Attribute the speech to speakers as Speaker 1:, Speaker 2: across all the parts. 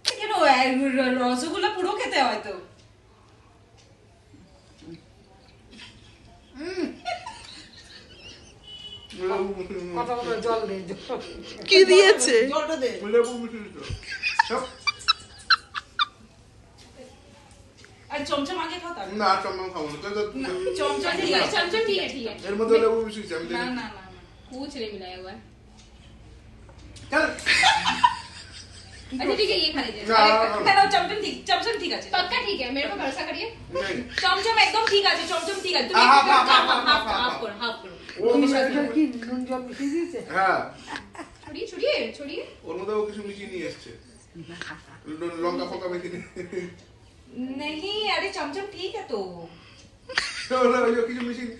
Speaker 1: কেন রসগোল্লা পুরো খেতে হয় তো?
Speaker 2: কি দিয়েছে?
Speaker 1: আর চমচম আগে খাও তার
Speaker 3: না চমচম খাবো না
Speaker 1: চমচম
Speaker 4: ठीक है ठीक है
Speaker 3: এর মধ্যে লেবু মিশিয়েছি আমি
Speaker 1: না
Speaker 3: জানি
Speaker 1: না না
Speaker 4: कुछ नहीं मिलाया हुआ है
Speaker 3: চল
Speaker 4: अच्छा ठीक है ये खा लीजिए
Speaker 3: না
Speaker 1: কেন চমচম ঠিক আছে
Speaker 4: पक्का ठीक है मेरे को भरोसा करिए
Speaker 1: চমচম একদম ঠিক আছে চমচম ঠিক আছে তুমি হাফ করো
Speaker 3: ও
Speaker 5: কি নুন জল মিশিয়ে দিয়েছে?
Speaker 3: হ্যাঁ
Speaker 4: छोड़िए छोड़िए छोड़िए
Speaker 3: ওর মধ্যে ও কিছু মিশিয়ে নিয়ে এসেছে লঙ্কা ফকা মেখে
Speaker 1: नहीं अरे चमचम ठीक है तो
Speaker 3: ওই কিছু মিশিয়ে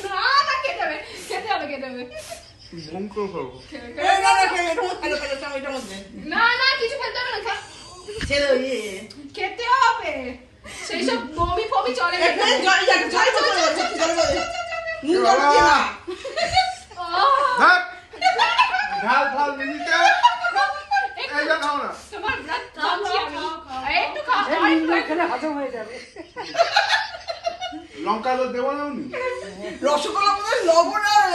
Speaker 4: ना ना कहते हुए
Speaker 3: ভঙ্ক খাবো
Speaker 4: না না কিছু ফেলতে হবে না খেতে হবে সেই সব বমি ফমি চলে
Speaker 3: ঢাল ঢাল মিশিয়ে এইটা খাও না
Speaker 4: তোমার ব্লাড কামছি আমি একটু খাও
Speaker 5: এখানে হজম হয়ে যাবে।
Speaker 3: লঙ্কা তো দেবো না উনি
Speaker 5: রসগোল্লা মধ্যে লবণ আর